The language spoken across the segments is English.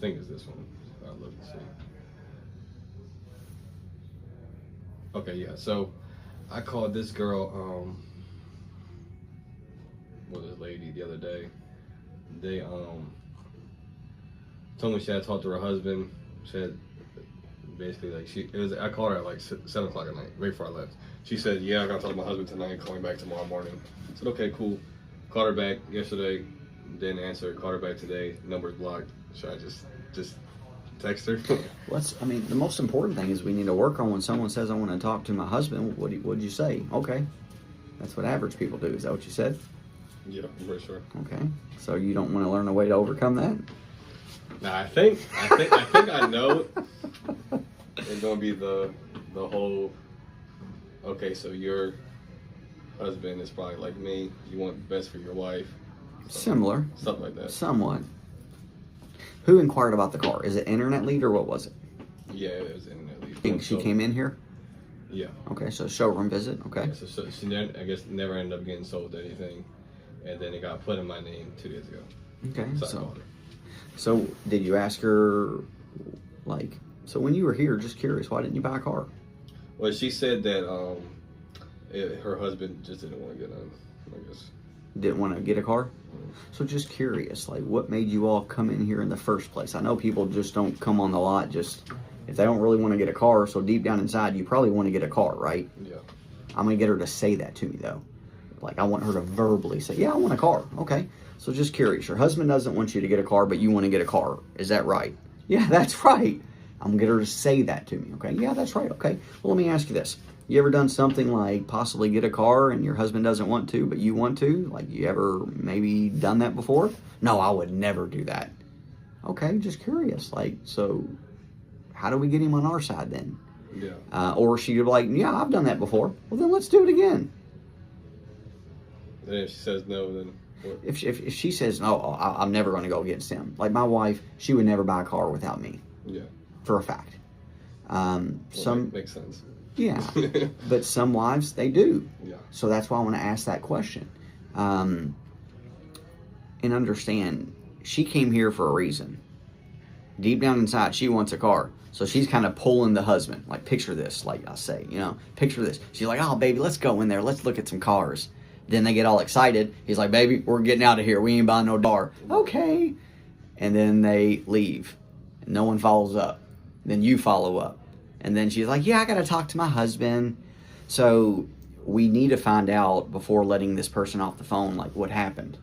think it's this one. I'll look and see. Okay, yeah. So I called this girl, this lady the other day. They told me she had talked to her husband. She had basically I called her at like 7 o'clock at night, right before I left. She said, "Yeah, I gotta talk to my husband tonight. Call me back tomorrow morning." I said, "Okay, cool." Called her back yesterday, didn't answer. Called her back today, number's blocked. Should I just text her? The most important thing is we need to work on when someone says, "I want to talk to my husband." What'd you say? Okay, that's what average people do. Is that what you said? Yeah, I'm pretty sure. Okay, so you don't want to learn a way to overcome that? Nah, I think I know. It's gonna be the whole. Okay, so your husband is probably like me. You want the best for your wife. Similar. Something like that. Somewhat. Who inquired about the car? Is it internet lead or what was it? Yeah, it was internet lead. Think she came in here? Yeah. Okay, so showroom visit. Okay. Yeah, so she never, I guess, never ended up getting sold anything, and then it got put in my name 2 days ago. Okay. So I called her. So did you ask her, so when you were here, just curious, why didn't you buy a car? Well, she said that her husband just didn't want to get on, I guess. Didn't want to get a car? So just curious, what made you all come in here in the first place? I know people just don't come on the lot just if they don't really want to get a car, so deep down inside, you probably want to get a car, right? Yeah. I'm going to get her to say that to me, though. I want her to verbally say, yeah, I want a car. Okay. So just curious, your husband doesn't want you to get a car, but you want to get a car. Is that right? Yeah, that's right. I'm going to get her to say that to me, okay? Yeah, that's right, okay. Well, let me ask you this. You ever done something like possibly get a car and your husband doesn't want to, but you want to? You ever maybe done that before? No, I would never do that. Okay, just curious. So how do we get him on our side then? Yeah. Or she'd be like, yeah, I've done that before. Well, then let's do it again. And if she says no, then what? If she says, no, I'm never going to go against him. Like my wife, she would never buy a car without me. Yeah. For a fact. Makes sense. Yeah, but some wives, they do. Yeah. So that's why I want to ask that question. And understand, she came here for a reason. Deep down inside, she wants a car. So she's kind of pulling the husband. Picture this, like I say, picture this. She's like, oh, baby, let's go in there. Let's look at some cars. Then they get all excited. He's like, baby, we're getting out of here. We ain't buying no car. Okay. And then they leave. No one follows up. Then you follow up. And then she's like, yeah, I got to talk to my husband. So we need to find out before letting this person off the phone, what happened.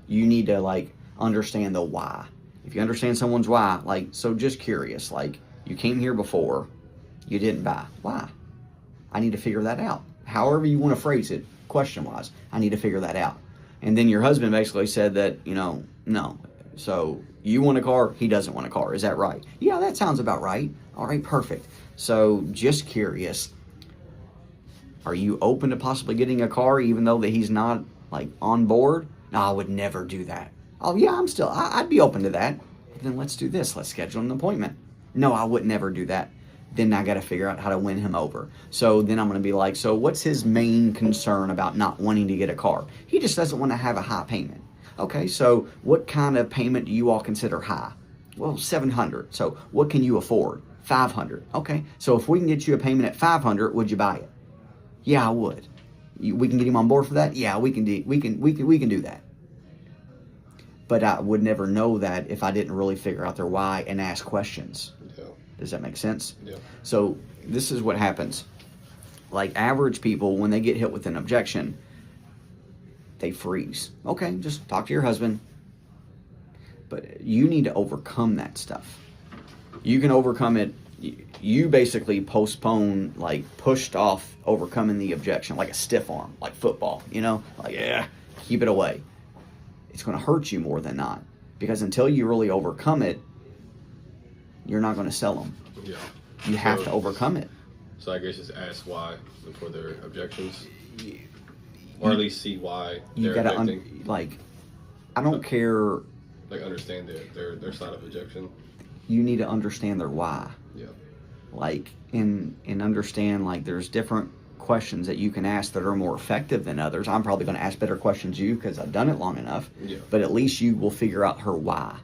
You need to, understand the why. If you understand someone's why, so just curious, you came here before, you didn't buy. Why? I need to figure that out. However you want to phrase it, question-wise, I need to figure that out. And then your husband basically said that, no. So you want a car, he doesn't want a car. Is that right? Yeah, that sounds about right. All right, perfect. So just curious, are you open to possibly getting a car even though that he's not on board? No, I would never do that. Oh yeah, I'd be open to that. Then let's do this. Let's schedule an appointment. No, I would never do that. Then I got to figure out how to win him over. So then I'm going to be like, so what's his main concern about not wanting to get a car? He just doesn't want to have a high payment. Okay, so what kind of payment do you all consider high? Well, $700. So what can you afford? $500. Okay, so if we can get you a payment at $500, would you buy it? Yeah, I would. We can get him on board for that. Yeah, we can do that. But I would never know that if I didn't really figure out their why and ask questions. Yeah. Does that make sense? Yeah. So this is what happens. Average people, when they get hit with an objection, they freeze. Okay, just talk to your husband. But you need to overcome that stuff. You can overcome it. You basically postpone, pushed off overcoming the objection, like a stiff arm, like football, yeah, keep it away. It's going to hurt you more than not. Because until you really overcome it, you're not going to sell them. Yeah. You have to overcome it. So I guess just ask why for their objections. Or at least see why you they're gotta objecting. I don't care. Understand their side of objection. You need to understand their why. Yeah. And understand, there's different questions that you can ask that are more effective than others. I'm probably going to ask better questions to you because I've done it long enough. Yeah. But at least you will figure out her why.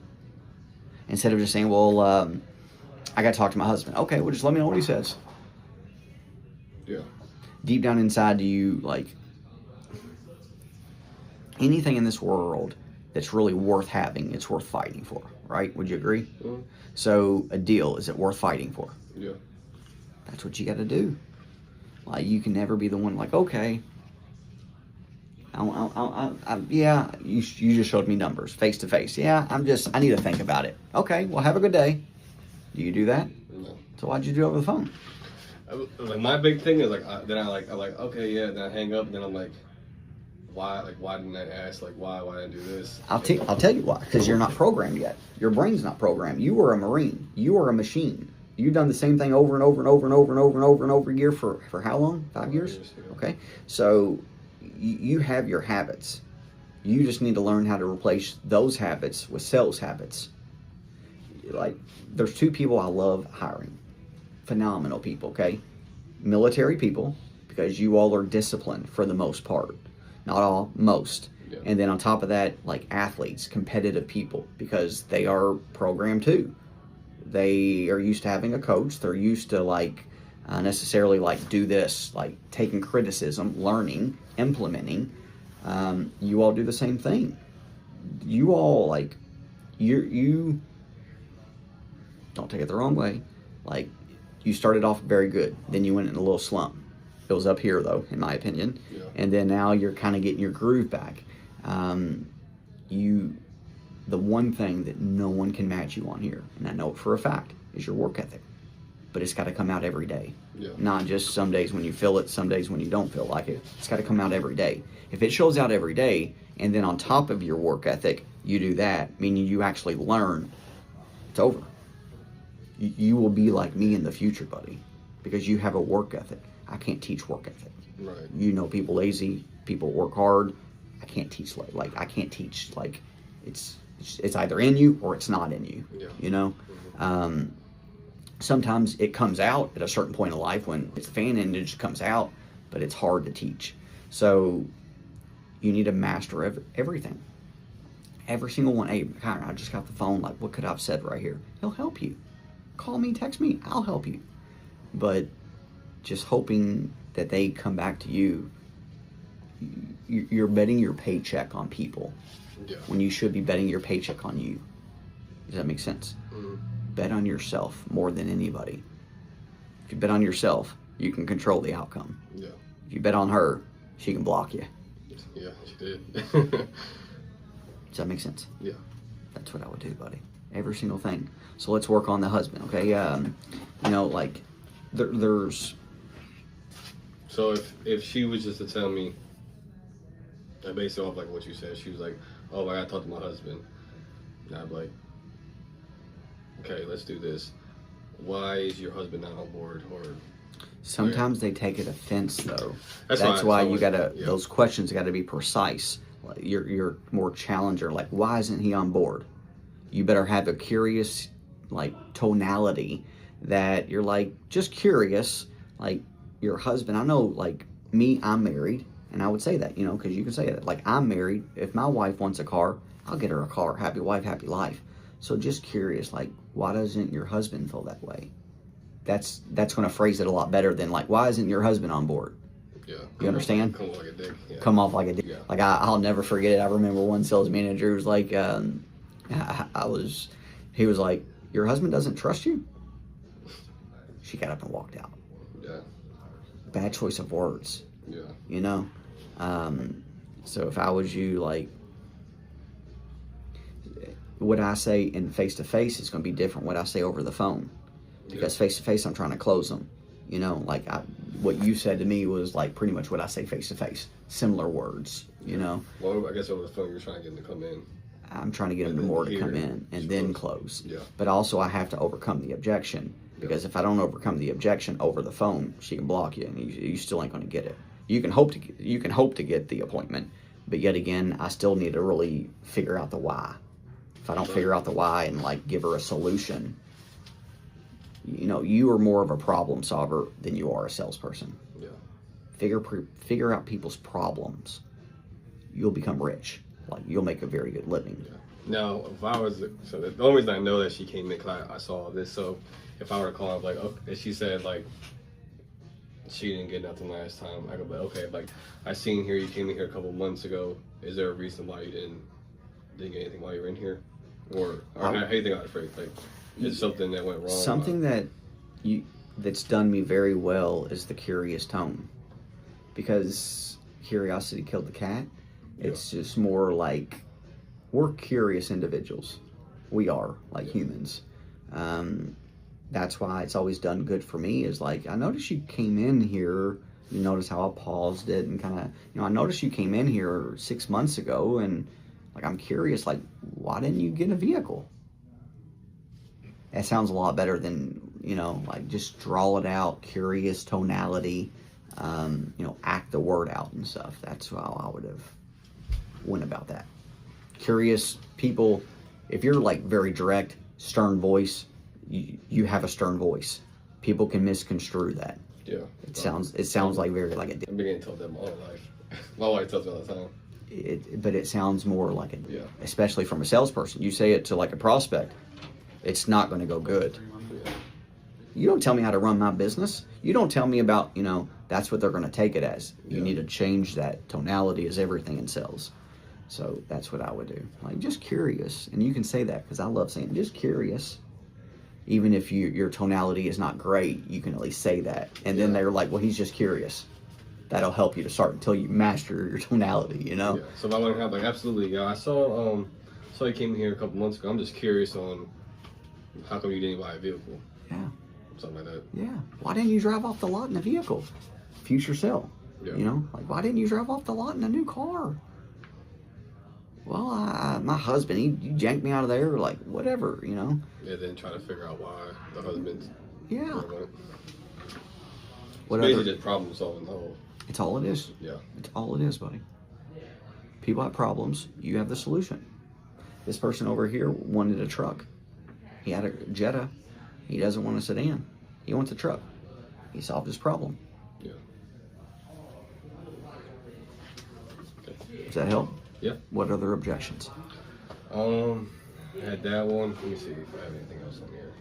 Instead of just saying, well, I got to talk to my husband. Okay, well, just let me know what he says. Yeah. Deep down inside, do you, like, anything in this world that's really worth having, it's worth fighting for, right? Would you agree? Mm-hmm. So a deal, is it worth fighting for? Yeah. That's what you got to do. Like, you can never be the one like, okay, yeah, you just showed me numbers face to face. Yeah, I need to think about it. Okay, well, have a good day. Do you do that? No. So why'd you do it over the phone? Like, my big thing is like, then I like okay, yeah. Then I hang up. And then I'm like, why? Like, why didn't I ask? Like, why didn't I do this? I'll tell you why. Because you're not programmed yet. Your brain's not programmed. You were a Marine. You were a machine. You've done the same thing over and over and over and over and over and over and over a year for how long? 5 years? Yeah. Okay. So you have your habits. You just need to learn how to replace those habits with sales habits. Like, there's two people I love hiring. Phenomenal people, okay? Military people, because you all are disciplined for the most part. Not all, most. Yeah. And then on top of that, like athletes, competitive people, because they are programmed too. They are used to having a coach. They're used to like necessarily like do this, like taking criticism, learning, implementing. You all do the same thing. You all like, you don't take it the wrong way. Like, you started off very good, then you went in a little slump. It was up here though, in my opinion. Yeah. And then now you're kind of getting your groove back. The one thing that no one can match you on here, and I know it for a fact, is your work ethic. But it's got to come out every day. Yeah. Not just some days when you feel it, some days when you don't feel like it. It's got to come out every day. If it shows out every day, and then on top of your work ethic, you do that, meaning you actually learn, it's over. You will be like me in the future, buddy, because you have a work ethic. I can't teach work ethic. Right. You know, people lazy, people work hard. I can't teach like I can't teach like it's either in you or it's not in you. Yeah. You know, sometimes it comes out at a certain point in life when it's the fan and it just comes out, but it's hard to teach. So you need to master everything. Every single one. Hey, Kyron, I just got the phone. Like, what could I have said right here? He'll help you. Call me, text me. I'll help you. But just hoping that they come back to you. You're betting your paycheck on people. Yeah. When you should be betting your paycheck on you. Does that make sense? Mm-hmm. Bet on yourself more than anybody. If you bet on yourself, you can control the outcome. Yeah. If you bet on her, she can block you. Yeah, she did. Does that make sense? Yeah. That's what I would do, buddy. Every single thing. So let's work on the husband, okay? You know, like, there's... So if she was just to tell me, based off like what you said, she was like, oh, I gotta talk to my husband. And I'd be like, okay, let's do this. Why is your husband not on board? Or sometimes they take it offense, though. That's why you gotta, those questions gotta be precise. Like, you're more challenger. Like, why isn't he on board? You better have a curious, like, tonality that you're like, just curious. Like, your husband, I know, like, me, I'm married, and I would say that, you know, because you can say that. Like, I'm married. If my wife wants a car, I'll get her a car. Happy wife, happy life. So just curious, like, why doesn't your husband feel that way? That's going to phrase it a lot better than, like, why isn't your husband on board? Yeah. You understand? Come off like a dick. Yeah. Come off like a dick. Yeah. Like, I'll never forget it. I remember one sales manager was like, he was like, your husband doesn't trust you? She got up and walked out. Yeah. Bad choice of words. Yeah. You know? So if I was you, like, what I say in face-to-face is going to be different what I say over the phone. Because face-to-face, I'm trying to close them. You know, like, what you said to me was, like, pretty much what I say face-to-face. Similar words, you know? Well, I guess over the phone, you're trying to get them to come in. I'm trying to get them to come in and then close. Yeah. But also, I have to overcome the objection. Because if I don't overcome the objection over the phone, she can block you, and you still ain't going to get it. You can hope to get the appointment, but yet again, I still need to really figure out the why. If I don't figure out the why and like give her a solution, you know, you are more of a problem solver than you are a salesperson. Yeah. Figure out people's problems. You'll become rich. Like, you'll make a very good living. Yeah. Now, if I was, so the only reason I know that she came in, because I saw this, so if I were to call her, like, oh, and she said, like, she didn't get nothing last time, I could be like, okay, like, I seen here, you came in here a couple months ago, is there a reason why you didn't get anything while you were in here? Or how do you think about it, Frank? Like, is something that went wrong? Something that's done me very well is the curious tone. Because curiosity killed the cat. It's just more like, we're curious individuals. We are, like humans. That's why it's always done good for me, is like, I noticed you came in here, you notice how I paused it and kind of, I noticed you came in here 6 months ago, and like, I'm curious, like, why didn't you get a vehicle? That sounds a lot better than, like, just draw it out, curious tonality, act the word out and stuff. That's how I would have went about that. Curious people, if you're like very direct, stern voice, you have a stern voice. People can misconstrue that. Yeah. It sounds like very like a. I've been getting told that my whole life. My wife tells me all the time. But it sounds more like Yeah. Especially from a salesperson. You say it to like a prospect, it's not going to go good. Yeah. You don't tell me how to run my business. You don't tell me about, that's what they're going to take it as. You need to change that. Tonality is everything in sales. So that's what I would do. Like, just curious. And you can say that, because I love saying just curious. Even if your tonality is not great, you can at least say that. And then they're like, well, he's just curious. That'll help you to start until you master your tonality, Yeah. So if I learn how, like, absolutely, yeah. I saw you came here a couple months ago. I'm just curious on how come you didn't buy a vehicle. Yeah. Something like that. Yeah. Why didn't you drive off the lot in a vehicle? Future sale. Yeah. Like, why didn't you drive off the lot in a new car? Well, my husband, he janked me out of there, like, whatever, Yeah, then try to figure out why the husband's. Yeah. What basically just problem solving the whole. It's all it is. Yeah. It's all it is, buddy. People have problems. You have the solution. This person over here wanted a truck. He had a Jetta. He doesn't want a sedan. He wants a truck. He solved his problem. Yeah. Okay. Does that help? Yeah. What other objections? I had that one. Let me see if I have anything else on here.